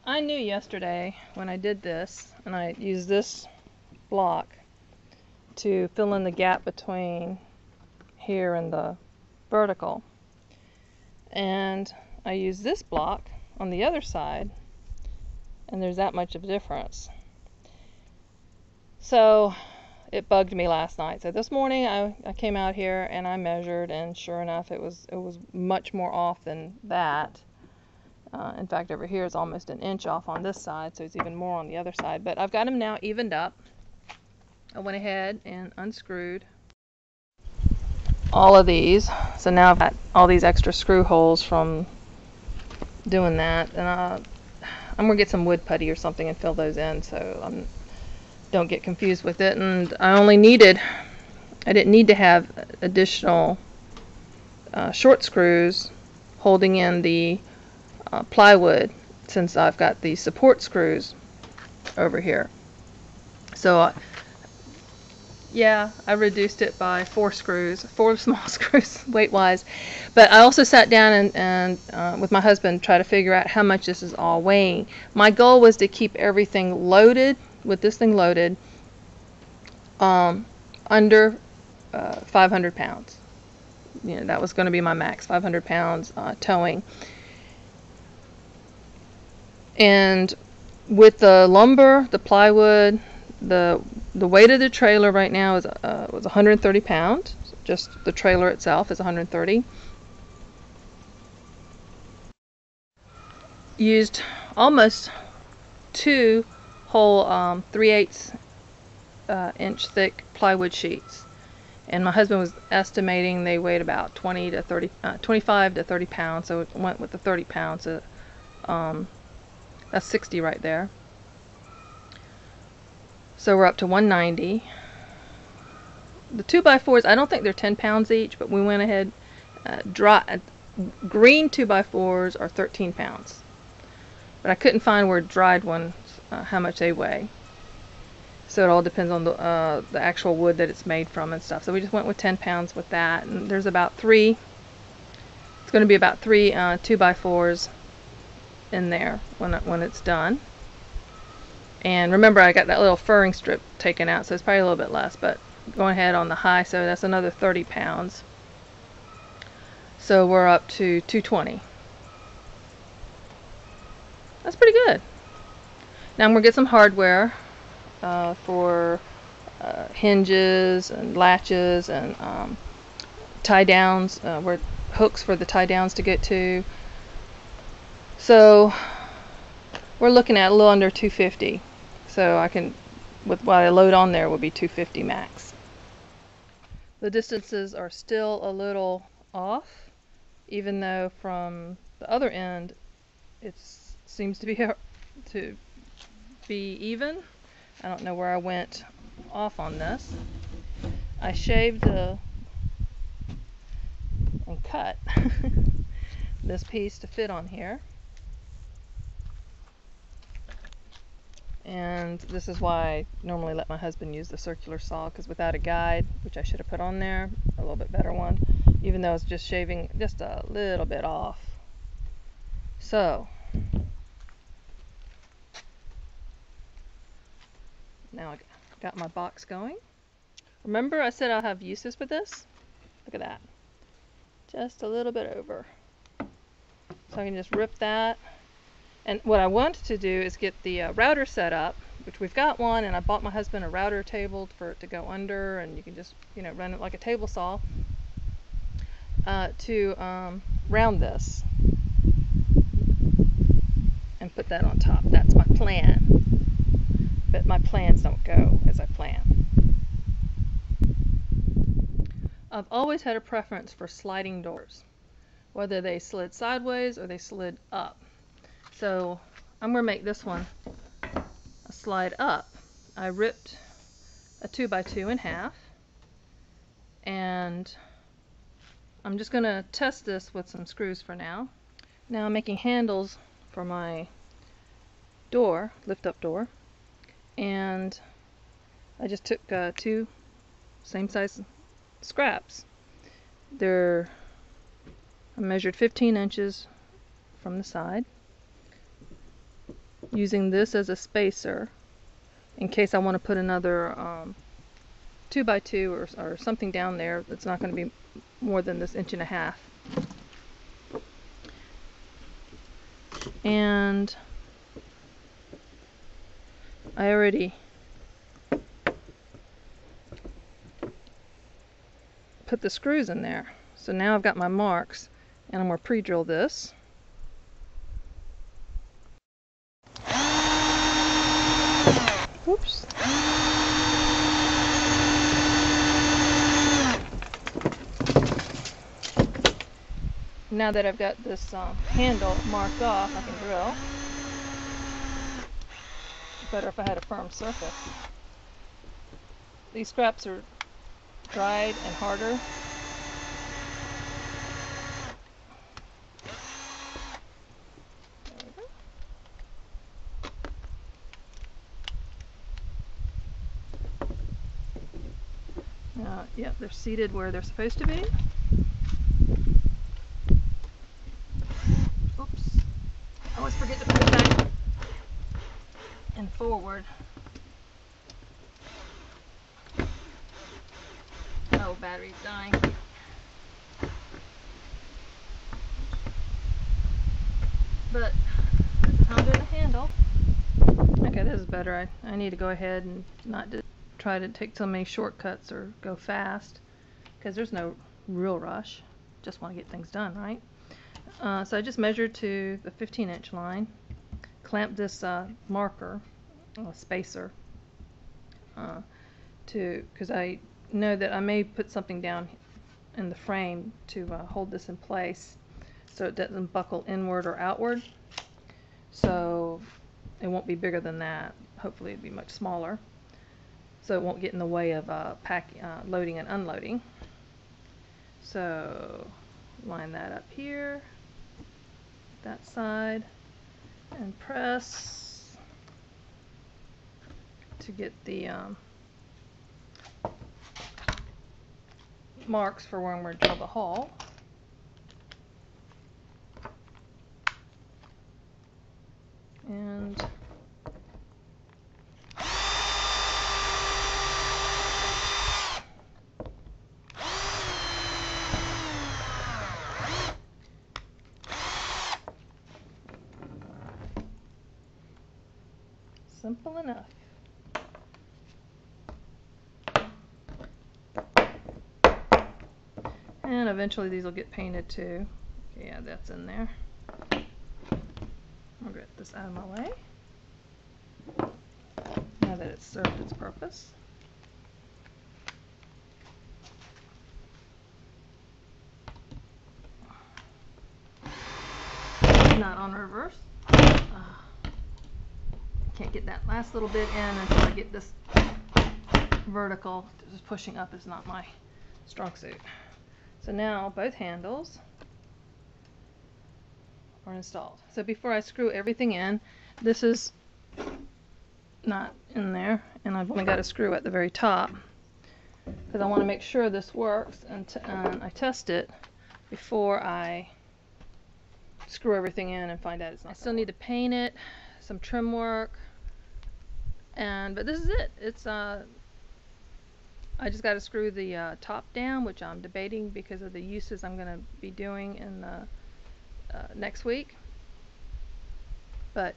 I knew yesterday when I did this, and I used this block to fill in the gap between here and the vertical, and I used this block on the other side, and there's that much of a difference. So it bugged me last night. So this morning I came out here and I measured, and sure enough it was much more off than that. In fact, over here is almost an inch off on this side, so it's even more on the other side. But I've got them now evened up. I went ahead and unscrewed all of these. So now I've got all these extra screw holes from doing that. And I'm going to get some wood putty or something and fill those in so I don't get confused with it. And I didn't need to have additional short screws holding in the plywood, since I've got the support screws over here. So yeah, I reduced it by 4 small screws weight wise. But I also sat down and with my husband try to figure out how much this is all weighing. My goal was to keep everything loaded, with this thing loaded, under 500 pounds. You know, that was going to be my max, 500 pounds towing. And with the lumber, the plywood, the weight of the trailer right now was 130 pounds. Just the trailer itself is 130. Used almost 2 whole 3/8 inch thick plywood sheets, and my husband was estimating they weighed about 25 to 30 pounds. So it went with the 30 pounds. So, that's 60 right there. So we're up to 190. The 2x4s, I don't think they're 10 pounds each, but we went ahead. Green 2x4s are 13 pounds. But I couldn't find where dried ones, how much they weigh. So it all depends on the actual wood that it's made from and stuff. So we just went with 10 pounds with that. And there's about 3, it's going to be about 3 2x4s in there when it's done. And remember, I got that little furring strip taken out, so it's probably a little bit less, but going ahead on the high, so that's another 30 pounds. So we're up to 220. That's pretty good. Now I'm going to get some hardware for hinges and latches and tie downs, where hooks for the tie downs to get to. So we're looking at a little under 250. So I can, with what I load on there, will be 250 max. The distances are still a little off, even though from the other end it seems to be even. I don't know where I went off on this. I shaved and cut this piece to fit on here. And this is why I normally let my husband use the circular saw, because without a guide, which I should have put on there, a little bit better one, even though it's just shaving just a little bit off. So now I got my box going. Remember I said I'll have uses for this? Look at that. Just a little bit over. So I can just rip that. And what I wanted to do is get the router set up, which we've got one, and I bought my husband a router table for it to go under, and you can just, you know, run it like a table saw, to round this and put that on top. That's my plan. But my plans don't go as I plan. I've always had a preference for sliding doors, whether they slid sideways or they slid up. So I'm going to make this one a slide up. I ripped a 2x2 in half, and I'm just going to test this with some screws for now. Now I'm making handles for my door, lift-up door, and I just took 2 same size scraps. I measured 15 inches from the side. using this as a spacer in case I want to put another 2x2 or something down there that's not going to be more than this 1.5 inches. And I already put the screws in there. So now I've got my marks, and I'm going to pre-drill this. Oops. Now that I've got this handle marked off, I can drill. Better if I had a firm surface. These scraps are dried and harder. There we go. Yep, they're seated where they're supposed to be. Oops. I always forget to put it back and forward. Oh, battery's dying. But this is how I'm doing the handle. Okay, this is better. I need to go ahead and not try to take so many shortcuts or go fast, because there's no real rush. Just want to get things done, right? So I just measured to the 15-inch line, clamped this marker, spacer, because I know that I may put something down in the frame to hold this in place so it doesn't buckle inward or outward. So it won't be bigger than that. Hopefully it'll be much smaller, so it won't get in the way of loading and unloading. So line that up here, that side, and press to get the marks for where I'm going to drill the hole. And simple enough. And eventually these will get painted too. Yeah, that's in there. I'll get this out of my way now that it's served its purpose. Not on reverse. Can't get that last little bit in until I get this vertical. Just pushing up is not my strong suit. So now both handles are installed. So before I screw everything in, this is not in there, and I've only got a screw at the very top because I want to make sure this works, and I test it before I screw everything in and find out it's not. I still need to paint it, some trim work, but this is it. It's I just got to screw the top down, which I'm debating because of the uses I'm going to be doing in the next week. But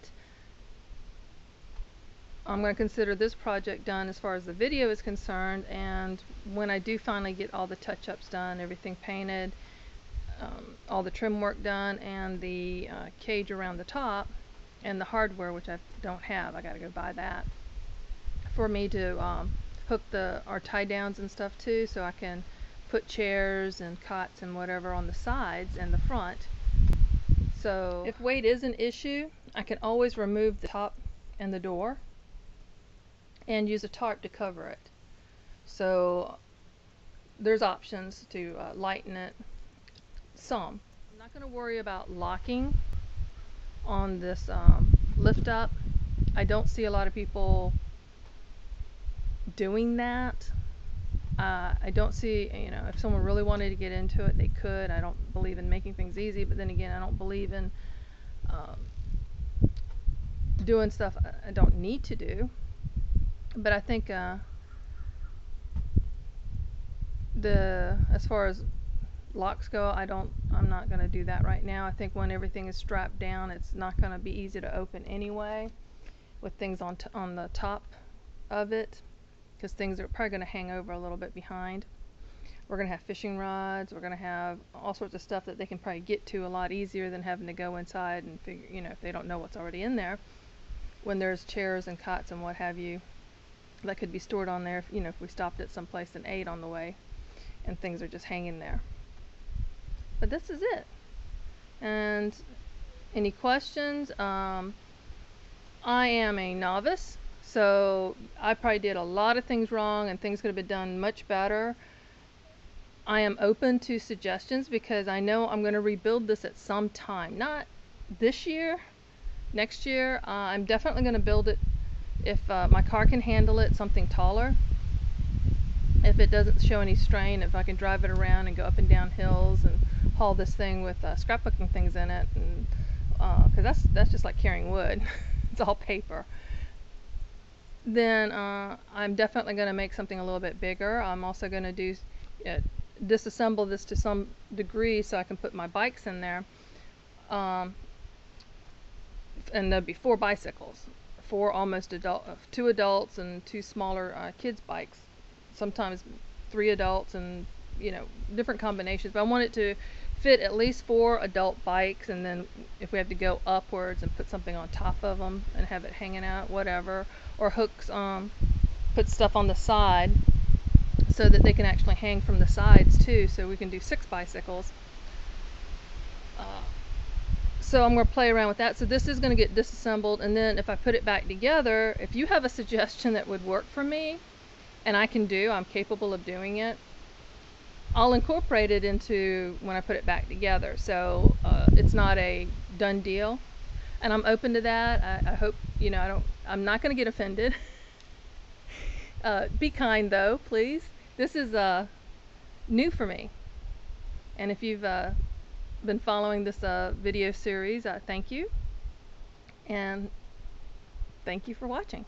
I'm going to consider this project done as far as the video is concerned, and when I do finally get all the touch-ups done, everything painted, all the trim work done, and the cage around the top, and the hardware, which I don't have, I got to go buy that, for me to hook our tie downs and stuff too, so I can put chairs and cots and whatever on the sides and the front. So if weight is an issue, I can always remove the top and the door and use a tarp to cover it. So there's options to lighten it some. I'm not going to worry about locking on this lift up. I don't see a lot of people doing that. I don't see, if someone really wanted to get into it, they could. I don't believe in making things easy, but then again, I don't believe in doing stuff I don't need to do. But I think as far as locks go, I'm not going to do that right now. I think when everything is strapped down, it's not going to be easy to open anyway with things on the top of it, because things are probably going to hang over a little bit behind. We're going to have fishing rods. We're going to have all sorts of stuff that they can probably get to a lot easier than having to go inside and figure, if they don't know what's already in there. When there's chairs and cots and what have you that could be stored on there, if we stopped at some place and ate on the way and things are just hanging there. But this is it. And any questions? I am a novice, so I probably did a lot of things wrong and things could have been done much better. I am open to suggestions because I know I'm going to rebuild this at some time. Not this year, next year. I'm definitely going to build it if my car can handle it, something taller. If it doesn't show any strain, if I can drive it around and go up and down hills and haul this thing with scrapbooking things in it, and because that's just like carrying wood. It's all paper. Then I'm definitely going to make something a little bit bigger. I'm also going to do disassemble this to some degree so I can put my bikes in there. And there'll be 4 bicycles, 4 almost adult, 2 adults and 2 smaller kids bikes. Sometimes 3 adults and different combinations. But I want it to fit at least 4 adult bikes, and then if we have to go upwards and put something on top of them and have it hanging out, whatever, or hooks, put stuff on the side so that they can actually hang from the sides too, so we can do 6 bicycles. So I'm going to play around with that. So this is going to get disassembled, and then if I put it back together, if you have a suggestion that would work for me and I'm capable of doing it, I'll incorporate it into when I put it back together. So it's not a done deal, and I'm open to that. I hope I'm not going to get offended. Be kind though, please. This is new for me, and if you've been following this video series, thank you, and thank you for watching.